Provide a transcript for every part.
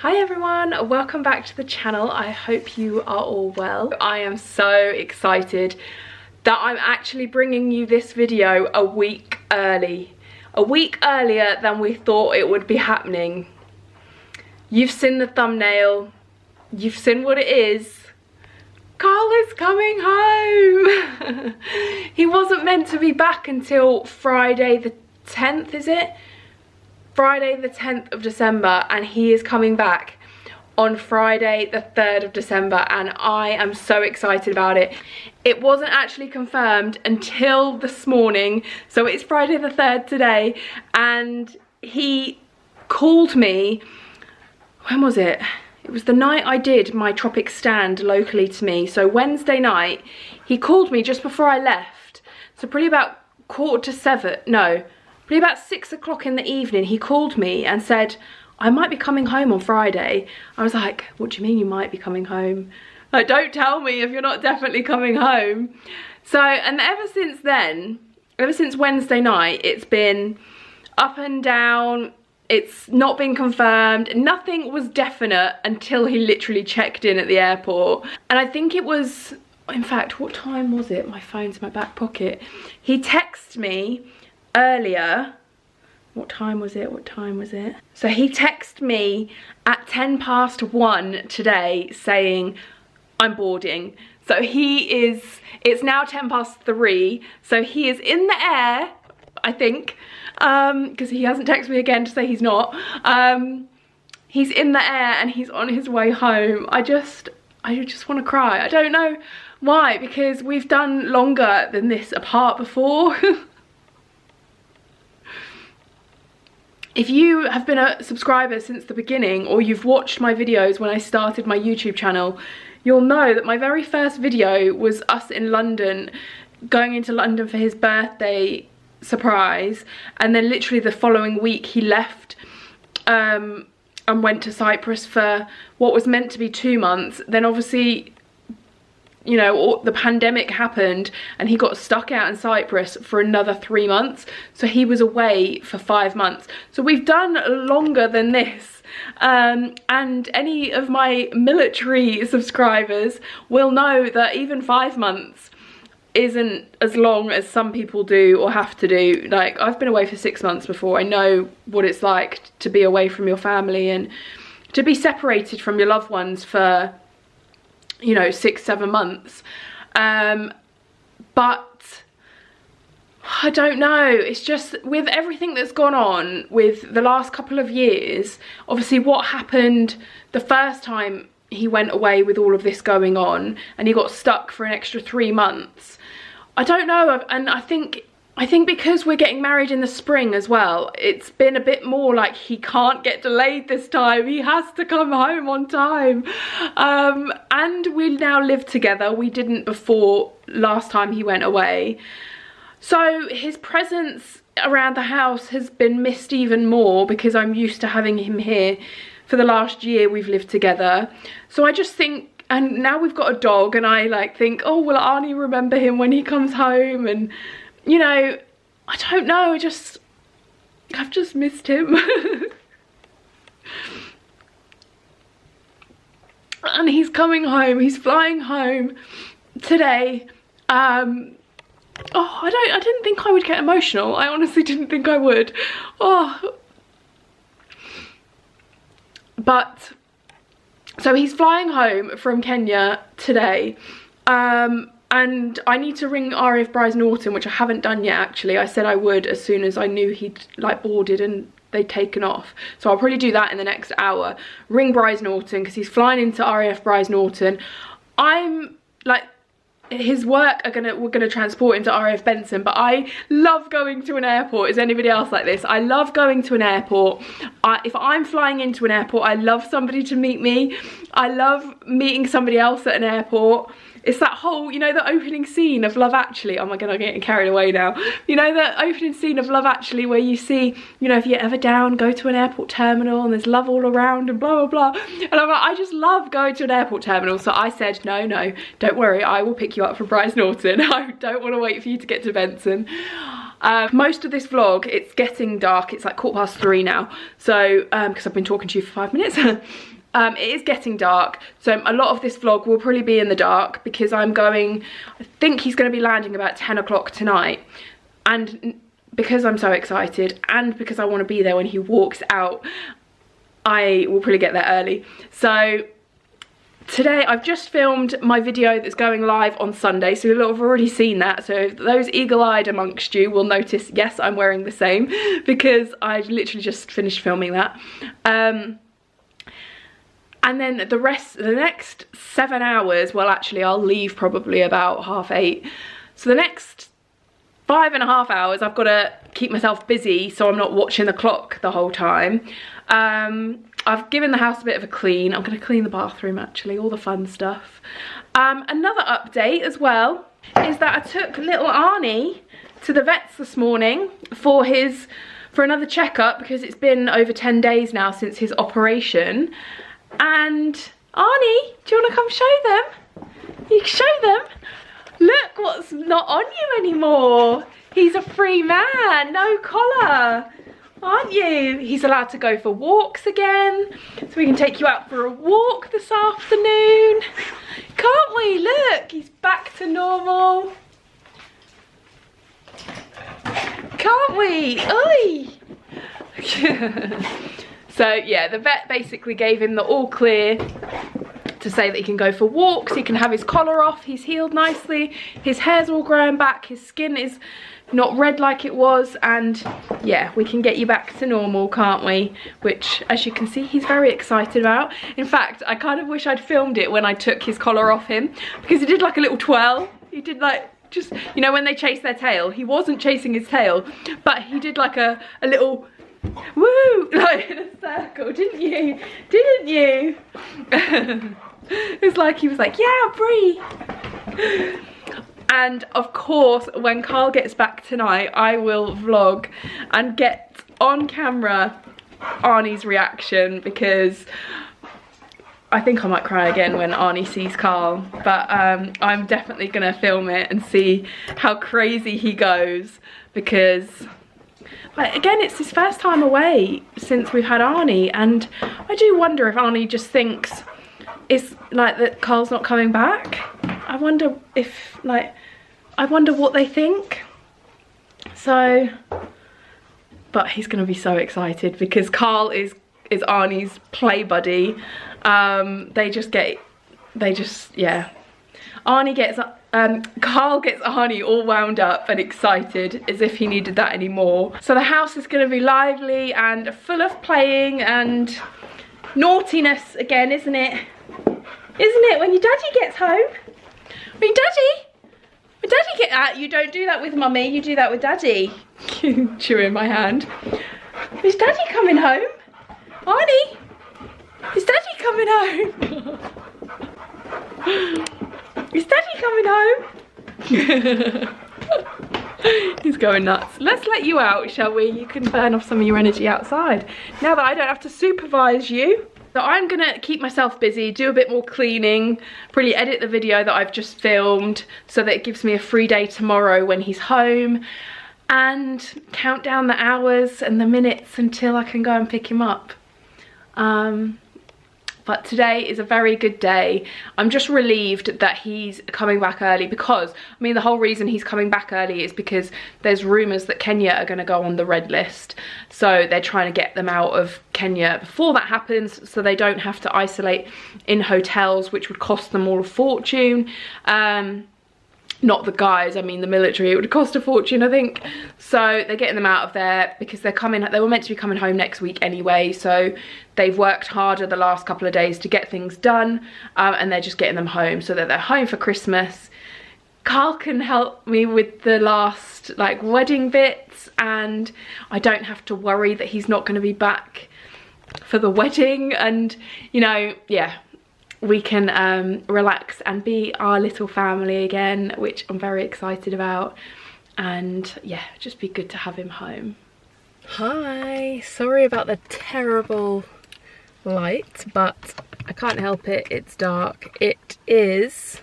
Hi everyone, welcome back to the channel. I hope you are all well. I am so excited that I'm actually bringing you this video a week early. A week earlier than we thought it would be happening. You've seen the thumbnail, you've seen what it is. Carl is coming home. He wasn't meant to be back until Friday the 10th, is it? Friday the 10th of December, and he is coming back on Friday the 3rd of December, and I am so excited about it. It wasn't actually confirmed until this morning, so it's Friday the 3rd today, and he called me, when was it? It was the night I did my tropic stand locally to me, so Wednesday night. He called me just before I left, so probably about probably about 6 o'clock in the evening. He called me and said, I might be coming home on Friday. I was like, what do you mean you might be coming home? Like, don't tell me if you're not definitely coming home. So, and ever since then, ever since Wednesday night, it's been up and down. It's not been confirmed. Nothing was definite until he literally checked in at the airport. And I think it was, in fact, what time was it? My phone's in my back pocket. He texted me earlier. What time was it? So he texted me at 1:10 today saying I'm boarding. So it's now 3:10, so he is in the air, I think, because he hasn't texted me again to say he's not. He's in the air and he's on his way home. I just want to cry. I don't know why, because we've done longer than this apart before. If you have been a subscriber since the beginning, or you've watched my videos when I started my YouTube channel, you'll know that my very first video was us in London, going into London for his birthday surprise, and then literally the following week he left and went to Cyprus for what was meant to be 2 months. Then obviously, you know, the pandemic happened and he got stuck out in Cyprus for another 3 months. So he was away for 5 months. So we've done longer than this. And any of my military subscribers will know that even 5 months isn't as long as some people do or have to do. Like, I've been away for 6 months before. I know what it's like to be away from your family and to be separated from your loved ones for, you know, 6-7 months. But I don't know, it's just with everything that's gone on with the last couple of years, obviously what happened the first time he went away with all of this going on and he got stuck for an extra 3 months. I don't know, and I think because we're getting married in the spring as well, it's been a bit more like he can't get delayed this time. He has to come home on time. And we now live together. We didn't before last time he went away. So his presence around the house has been missed even more because I'm used to having him here for the last year we've lived together. So I just think, and now we've got a dog, and I like think, oh, will Arnie remember him when he comes home? And you know, I don't know, I've just missed him. And he's coming home, he's flying home today. Oh, I didn't think I would get emotional. I honestly didn't think I would. Oh. But, so he's flying home from Kenya today. And I need to ring RAF Bryce Norton, which I haven't done yet actually. I said I would as soon as I knew he'd like boarded and they'd taken off. So I'll probably do that in the next hour. Ring Bryce Norton because he's flying into RAF Bryce Norton. I'm like, his work we're gonna transport him to RAF Benson, but I love going to an airport. Is anybody else like this? I love going to an airport. If I'm flying into an airport, I love somebody to meet me. I love meeting somebody else at an airport. It's that whole, you know, the opening scene of Love Actually. Oh my god, I'm getting carried away now. You know, the opening scene of Love Actually where you see, you know, if you're ever down, go to an airport terminal and there's love all around and blah, blah, blah. And I'm like, I just love going to an airport terminal. So I said, no, don't worry, I will pick you up from Bryce Norton. I don't want to wait for you to get to Benson. Most of this vlog, it's getting dark. It's like 3:15 now. So, because I've been talking to you for 5 minutes. It is getting dark. So a lot of this vlog will probably be in the dark because I think he's going to be landing about 10 o'clock tonight. And because I'm so excited and because I want to be there when he walks out, I will probably get there early. So today I've just filmed my video that's going live on Sunday, so you'll have already seen that. So those eagle-eyed amongst you will notice, yes, I'm wearing the same because I've literally just finished filming that. And then the next 7 hours, well actually I'll leave probably about 8:30. So the next 5.5 hours I've got to keep myself busy so I'm not watching the clock the whole time. I've given the house a bit of a clean. I'm going to clean the bathroom actually, all the fun stuff. Another update as well is that I took little Arnie to the vets this morning for another checkup because it's been over 10 days now since his operation. And Arnie, do you want to come show them? You can show them. Look what's not on you anymore. He's a free man, no collar, aren't you? He's allowed to go for walks again, so we can take you out for a walk this afternoon. Can't we? Look, he's back to normal. Can't we? Oi! So yeah, the vet basically gave him the all clear to say that he can go for walks, he can have his collar off, he's healed nicely, his hair's all growing back, his skin is not red like it was, and yeah, we can get you back to normal, can't we? Which, as you can see, he's very excited about. In fact, I kind of wish I'd filmed it when I took his collar off him, because he did like a little twirl. He did like, just, you know when they chase their tail? He wasn't chasing his tail, but he did like a little woo, like in a circle, didn't you? Didn't you? It's like he was like, yeah, I'm free. And of course, when Carl gets back tonight, I will vlog and get on camera Arnie's reaction, because I think I might cry again when Arnie sees Carl. But I'm definitely gonna film it and see how crazy he goes, because like, again, it's his first time away since we've had Arnie, and I do wonder if Arnie just thinks it's like that Carl's not coming back. I wonder if, like, I wonder what they think. So, but he's gonna be so excited because Carl is Arnie's play buddy. Yeah. Carl gets Arnie all wound up and excited as if he needed that anymore. So the house is going to be lively and full of playing and naughtiness again, isn't it? Isn't it? When your daddy gets home. When daddy get out, you don't do that with mummy, you do that with daddy. Chewing my hand. Is daddy coming home? Arnie? Is daddy coming home? Is daddy coming home? He's going nuts. Let's let you out, shall we? You can burn off some of your energy outside now that I don't have to supervise you. So I'm gonna keep myself busy, do a bit more cleaning, probably edit the video that I've just filmed so that it gives me a free day tomorrow when he's home, and count down the hours and the minutes until I can go and pick him up. But today is a very good day. I'm just relieved that he's coming back early, because, I mean, the whole reason he's coming back early is because there's rumours that Kenya are going to go on the red list. So they're trying to get them out of Kenya before that happens, so they don't have to isolate in hotels, which would cost them all a fortune. Not the guys, I mean the military, it would cost a fortune, I think. So they're getting them out of there because they were meant to be coming home next week anyway, so they've worked harder the last couple of days to get things done, and they're just getting them home so that they're home for Christmas. Carl can help me with the last like wedding bits, and I don't have to worry that he's not going to be back for the wedding, and you know, yeah, we can relax and be our little family again, which I'm very excited about. And yeah, just be good to have him home. Hi, sorry about the terrible light, but I can't help it, it's dark. It is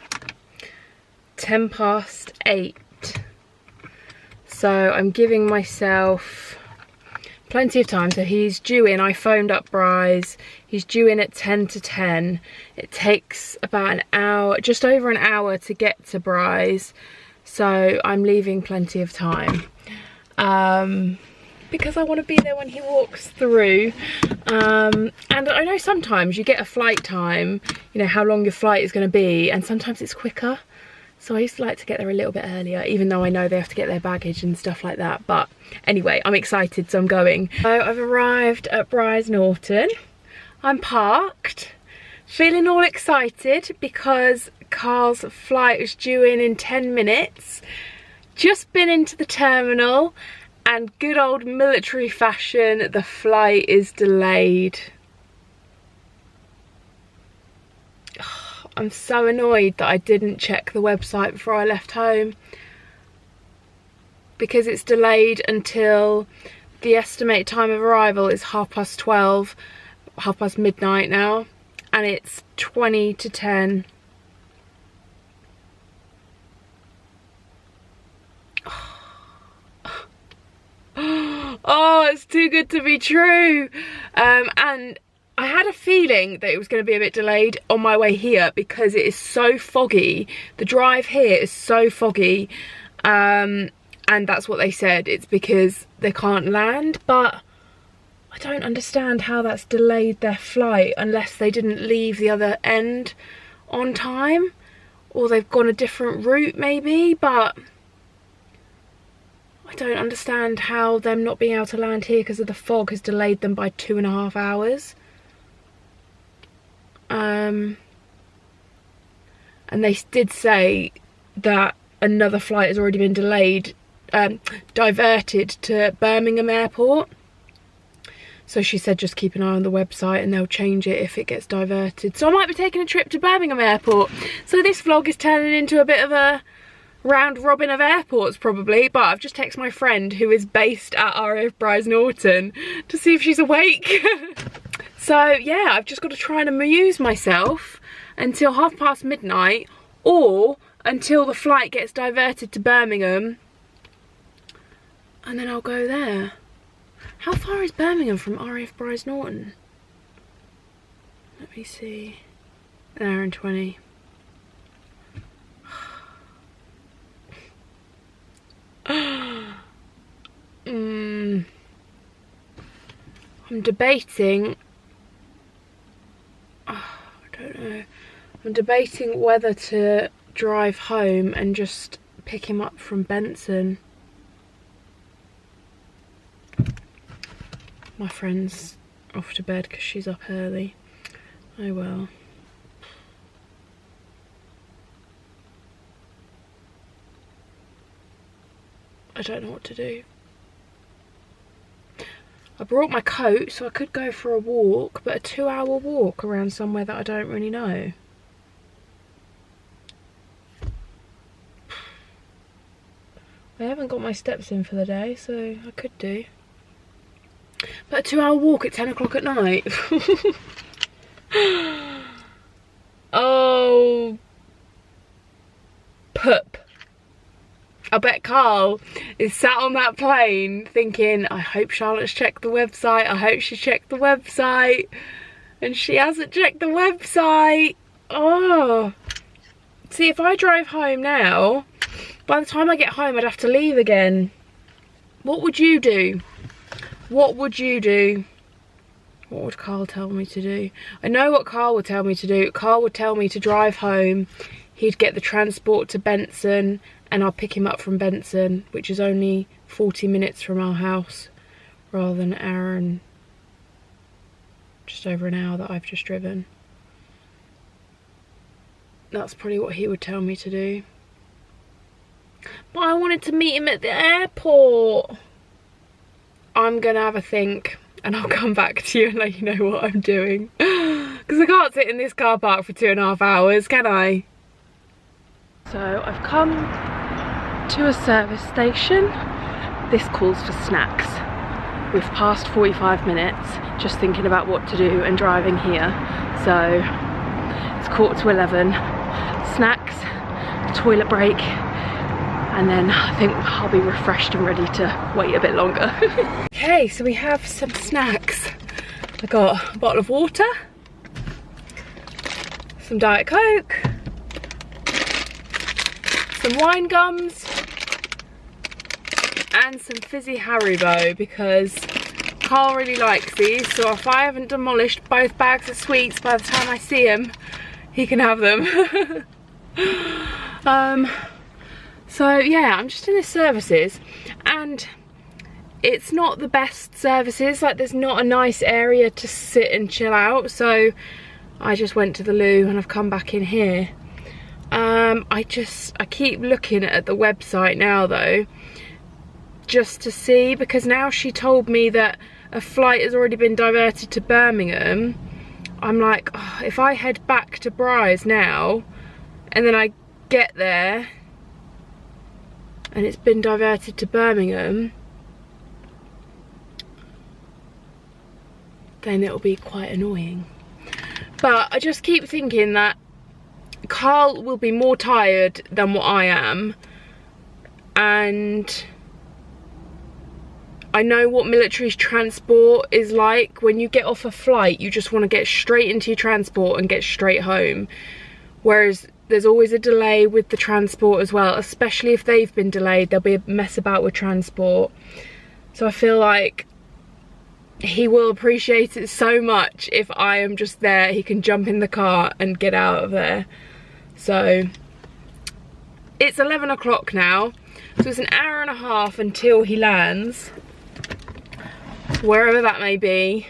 8:10. So I'm giving myself plenty of time. So he's due in, I phoned up Bryce, he's due in at 10 to 10. It takes about an hour, just over an hour to get to Bryce. So I'm leaving plenty of time. Because I want to be there when he walks through. And I know sometimes you get a flight time, you know, how long your flight is going to be, and sometimes it's quicker. So I used to like to get there a little bit earlier, even though I know they have to get their baggage and stuff like that. But anyway, I'm excited, so I'm going. So I've arrived at Bryce Norton. I'm parked, feeling all excited because Carl's flight is due in 10 minutes. Just been into the terminal, and good old military fashion, the flight is delayed. I'm so annoyed that I didn't check the website before I left home, because it's delayed until the estimated time of arrival is 12:30, half past midnight now, and it's 20 to 10. Oh, it's too good to be true. And I had a feeling that it was going to be a bit delayed on my way here because it is so foggy. The drive here is so foggy. And that's what they said. It's because they can't land. But I don't understand how that's delayed their flight unless they didn't leave the other end on time. Or they've gone a different route maybe. But I don't understand how them not being able to land here because of the fog has delayed them by 2.5 hours. And they did say that another flight has already been delayed, diverted to Birmingham Airport. So she said just keep an eye on the website and they'll change it if it gets diverted. So I might be taking a trip to Birmingham Airport. So this vlog is turning into a bit of a round robin of airports probably, but I've just texted my friend who is based at RAF Bryce Norton to see if she's awake. So yeah, I've just got to try and amuse myself until midnight, or until the flight gets diverted to Birmingham, and then I'll go there. How far is Birmingham from RAF Bryce Norton? Let me see. An hour and 20. I'm debating. I don't know. I'm debating whether to drive home and just pick him up from Benson. My friend's off to bed because she's up early. Oh well. I don't know what to do. I brought my coat so I could go for a walk, but a 2-hour walk around somewhere that I don't really know. I haven't got my steps in for the day, so I could do. But a 2-hour walk at 10 o'clock at night. Oh, poop. I bet Carl is sat on that plane thinking, I hope Charlotte's checked the website, I hope she checked the website. And she hasn't checked the website. Oh. See, if I drove home now, by the time I get home I'd have to leave again. What would you do? What would you do? What would Carl tell me to do? I know what Carl would tell me to do. Carl would tell me to drive home. He'd get the transport to Benson, and I'll pick him up from Benson, which is only 40 minutes from our house, rather than an hour and just over an hour that I've just driven. That's probably what he would tell me to do. But I wanted to meet him at the airport. I'm gonna have a think and I'll come back to you and let you know what I'm doing. Because I can't sit in this car park for 2.5 hours, can I? So I've come to a service station. This calls for snacks. We've passed 45 minutes just thinking about what to do and driving here. So it's 11:15. Snacks, toilet break, and then I think I'll be refreshed and ready to wait a bit longer. Okay, so we have some snacks. I got a bottle of water, some Diet Coke, some wine gums, and some fizzy Haribo, because Carl really likes these, so if I haven't demolished both bags of sweets by the time I see him, he can have them. So yeah, I'm just in the services, and it's not the best services. Like, there's not a nice area to sit and chill out, so I just went to the loo and I've come back in here. I keep looking at the website now though, just to see, because now she told me that a flight has already been diverted to Birmingham. I'm like, oh, if I head back to Bryce now and then I get there and it's been diverted to Birmingham, then it'll be quite annoying. But I just keep thinking that Carl will be more tired than what I am, and I know what military transport is like. When you get off a flight, you just want to get straight into your transport and get straight home, whereas there's always a delay with the transport as well, especially if they've been delayed. There'll be a mess about with transport. So I feel like he will appreciate it so much if I am just there. He can jump in the car and get out of there. So it's 11 o'clock now, so it's an hour and a half until he lands, wherever that may be.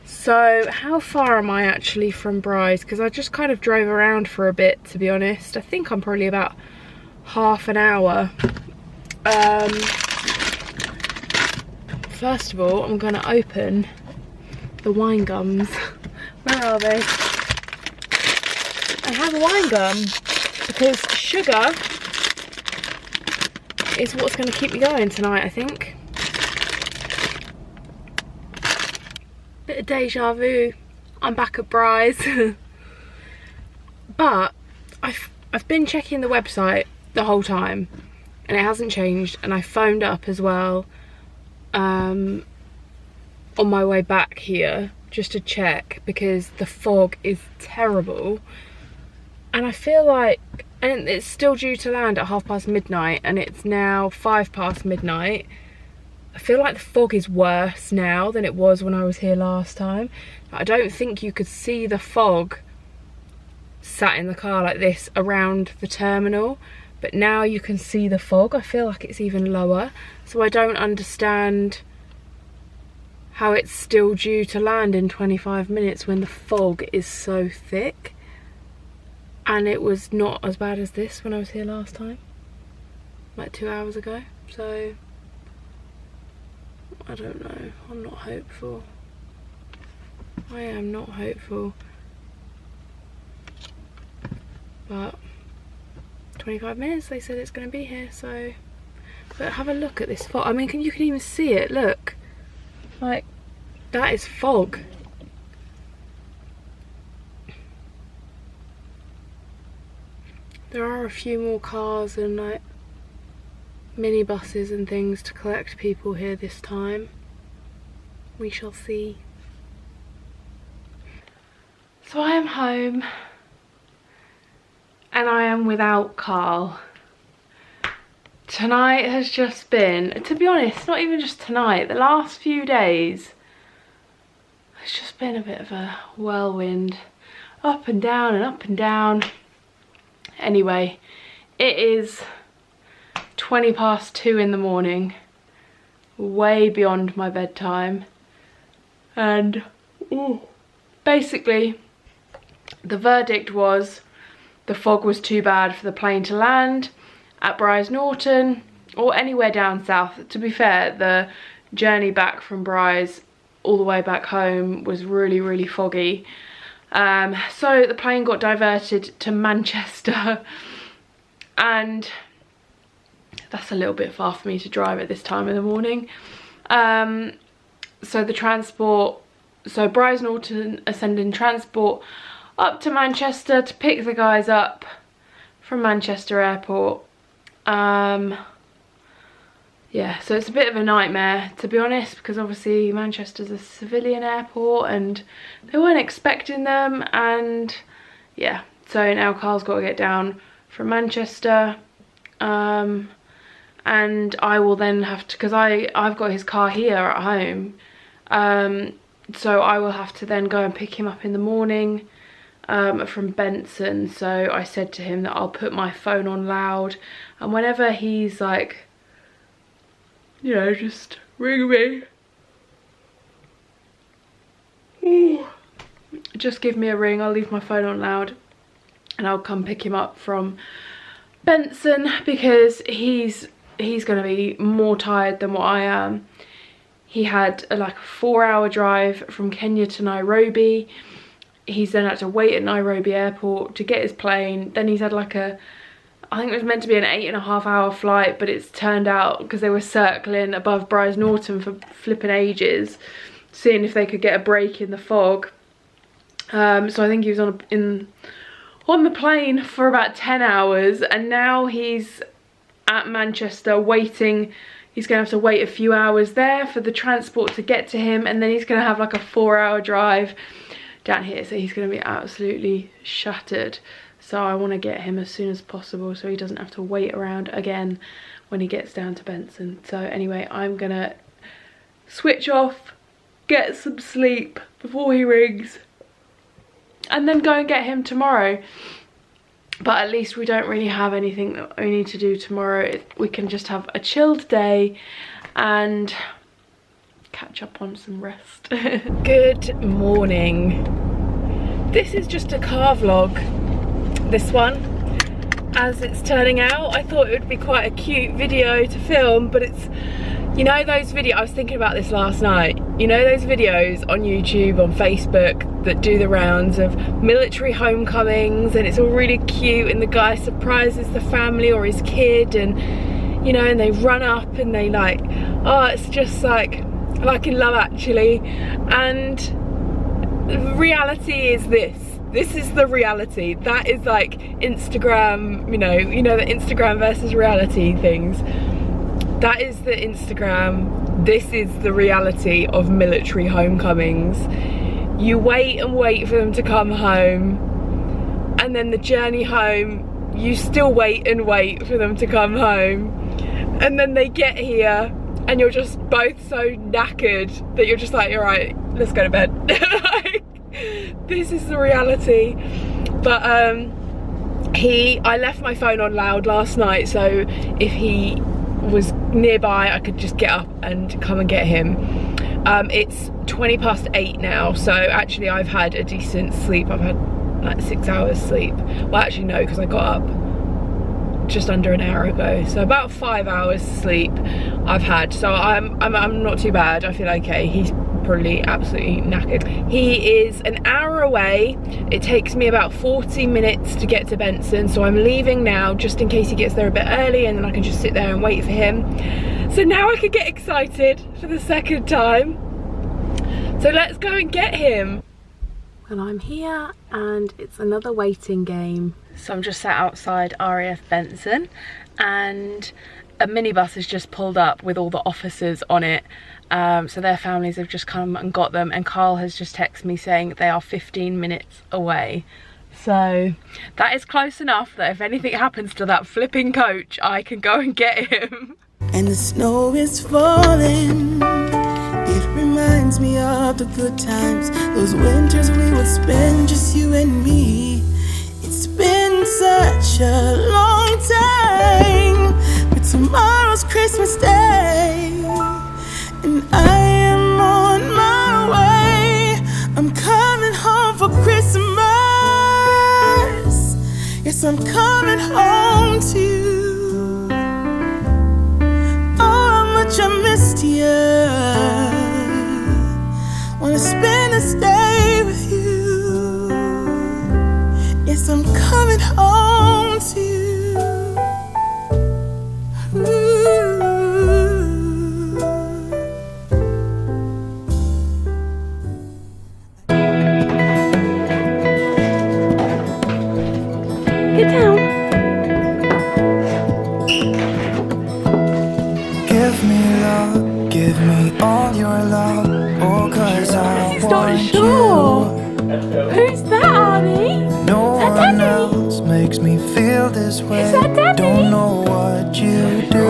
So how far am I actually from Bryce? Because I just kind of drove around for a bit, to be honest. I think I'm probably about half an hour. First of all, I'm going to open the wine gums. Where are they? I have a wine gum because sugar is what's going to keep me going tonight, I think. Bit of deja vu. I'm back at Bryce. But I've been checking the website the whole time and it hasn't changed, and I phoned up as well on my way back here just to check, because the fog is terrible, and I feel like, and it's still due to land at midnight midnight, and it's now midnight midnight. I feel like the fog is worse now than it was when I was here last time. I don't think you could see the fog sat in the car like this around the terminal, but now you can see the fog. I feel like it's even lower, so I don't understand how it's still due to land in 25 minutes when the fog is so thick. And it was not as bad as this when I was here last time, like 2 hours ago. So I don't know, I'm not hopeful. I am not hopeful. But 25 minutes they said it's going to be here, so. But have a look at this fog. I mean, you can even see it, look. Like, that is fog. There are a few more cars and like minibuses and things to collect people here this time. We shall see. So I am home and I am without Carl. Tonight has just been, to be honest, not even just tonight, the last few days, it's just been a bit of a whirlwind. Up and down and up and down. Anyway, it is 2:20 in the morning, way beyond my bedtime, and basically the verdict was the fog was too bad for the plane to land at Bryce Norton or anywhere down south. To be fair, the journey back from Bryce all the way back home was really, really foggy. So the plane got diverted to Manchester, and that's a little bit far for me to drive at this time of the morning. So the transport, so Bryce Norton are sending transport up to Manchester to pick the guys up from Manchester Airport. Yeah, so it's a bit of a nightmare, to be honest, because obviously Manchester's a civilian airport and they weren't expecting them, and yeah, so now Carl's got to get down from Manchester, and I will then have to, because I've got his car here at home, so I will have to then go and pick him up in the morning from Benson. So I said to him that I'll put my phone on loud, and whenever he's like, you know, just ring me. Ooh. Just give me a ring, I'll leave my phone on loud and I'll come pick him up from Benson, because he's gonna be more tired than what I am. He had like a 4-hour drive from Kenya to Nairobi. He's then had to wait at Nairobi airport to get his plane. Then he's had like I think it was meant to be an 8.5-hour flight, but it's turned out, because they were circling above Brize Norton for flipping ages, seeing if they could get a break in the fog. So I think he was on the plane for about 10 hours, and now he's at Manchester waiting. He's going to have to wait a few hours there for the transport to get to him, and then he's going to have like a 4-hour drive down here, so he's going to be absolutely shattered. So I want to get him as soon as possible so he doesn't have to wait around again when he gets down to Benson. So anyway, I'm going to switch off, get some sleep before he rings, and then go and get him tomorrow. But at least we don't really have anything that we need to do tomorrow. We can just have a chilled day and catch up on some rest. Good morning. This is just a car vlog, this one, as it's turning out. I thought it would be quite a cute video to film, but it's, you know those videos, I was thinking about this last night, you know those videos on YouTube, on Facebook, that do the rounds of military homecomings, and it's all really cute, and the guy surprises the family or his kid, and you know, and they run up and they like, oh, it's just like in Love Actually. And the reality is this is the reality. That is like Instagram, you know the Instagram versus reality things. That is the Instagram. This is the reality of military homecomings. You wait and wait for them to come home, and then the journey home, you still wait and wait for them to come home, and then they get here and you're just both so knackered that you're just like, you're right, let's go to bed. Like, this is the reality. But I left my phone on loud last night, so if he was nearby I could just get up and come and get him. It's 8:20 now, so actually I've had a decent sleep. I've had like 6 hours sleep. Well, actually no, because I got up just under an hour ago, so about 5 hours sleep I've had. So I'm not too bad. I feel okay. He's probably absolutely knackered. He is an hour away. It takes me about 40 minutes to get to Benson, so I'm leaving now just in case he gets there a bit early, and then I can just sit there and wait for him. So now I could get excited for the second time. So let's go and get him. And I'm here and it's another waiting game. So I'm just sat outside RAF Benson, and a minibus has just pulled up with all the officers on it. So their families have just come and got them, and Carl has just texted me saying they are 15 minutes away. So that is close enough that if anything happens to that flipping coach, I can go and get him. And the snow is falling. It reminds me of the good times, those winters we would spend, just you and me. It's been such a long time, but tomorrow's Christmas Day, and I am on my way. I'm coming home for Christmas. Yes, I'm coming home to you. Oh, how much I missed you. Wanna spend this day with you. Yes, I'm coming home to you. Ooh. Get down. our love, or 'cause I He's not want sure. you. Who's that, Arnie? No Is that one Daddy? else makes me feel this way. Is that Daddy? Don't know what you do.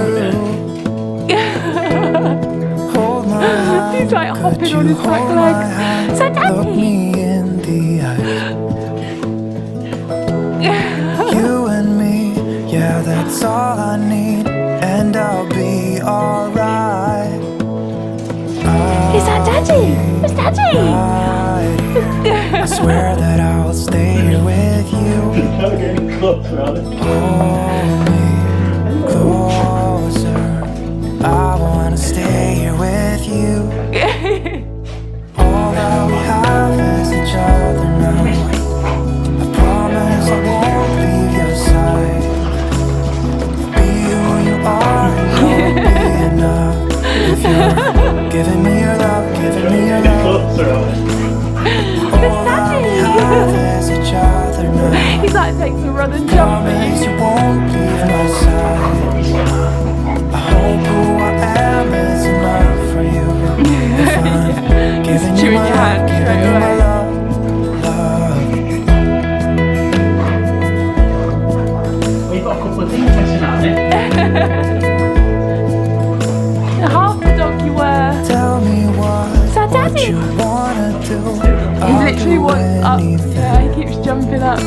Hold my hand. He's like Could hopping you on his back hold my legs. hand? Is that Daddy? Look me in the eyes. You and me, yeah, that's all I need, and I'll be alright. Is that Daddy? Is Daddy? I swear that I'll stay here with you. Hold me closer. I wanna stay here with you. All that we have is each other now. I promise I won't leave your side. Be who you are and you'll be enough. If you're giving me your love, giving me your love. All that we have is each other now. He's like takes a run and Promise you won't leave my side. I hope who I am is enough for you. If I'm giving you my love, giving you my love, We've got a couple of things missing out there. half the dog you were. tell me what Daddy? you wanna do. He literally wants up. Yeah, he keeps jumping up.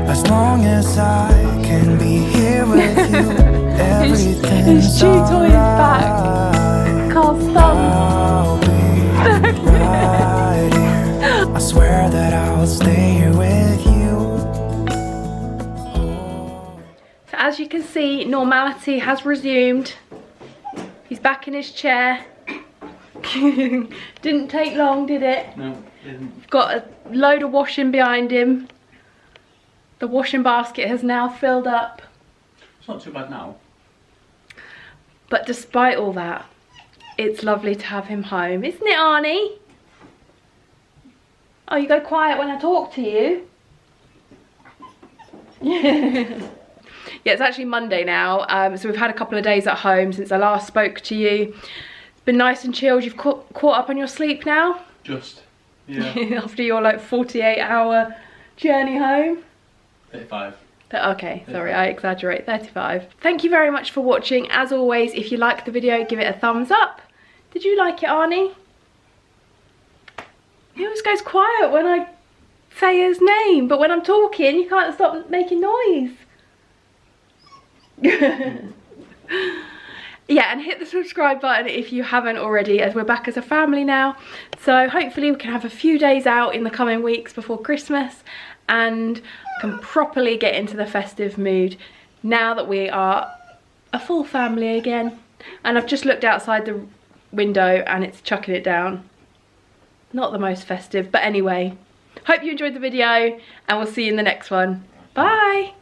As long as I can be here with you, everything's his chew toy is back. alright. Carl's thumb. I'll be right here. I swear that I'll stay here with you. So as you can see, normality has resumed. He's back in his chair. Didn't take long, did it? No, didn't. We've got a load of washing behind him. The washing basket has now filled up. It's not too bad now. But despite all that, it's lovely to have him home, isn't it, Arnie? Oh, you go quiet when I talk to you. Yeah, it's actually Monday now, so we've had a couple of days at home since I last spoke to you. It's been nice and chilled. You've caught up on your sleep now? Just, yeah. After your like 48-hour journey home? 35. Okay, sorry, I exaggerate, 35. Thank you very much for watching. As always, if you liked the video, give it a thumbs up. Did you like it, Arnie? He always goes quiet when I say his name, but when I'm talking, you can't stop making noise. Yeah, and hit the subscribe button if you haven't already, as we're back as a family now. So hopefully we can have a few days out in the coming weeks before Christmas and can properly get into the festive mood now that we are a full family again. And I've just looked outside the window and it's chucking it down. Not the most festive, but anyway. Hope you enjoyed the video and we'll see you in the next one. Bye!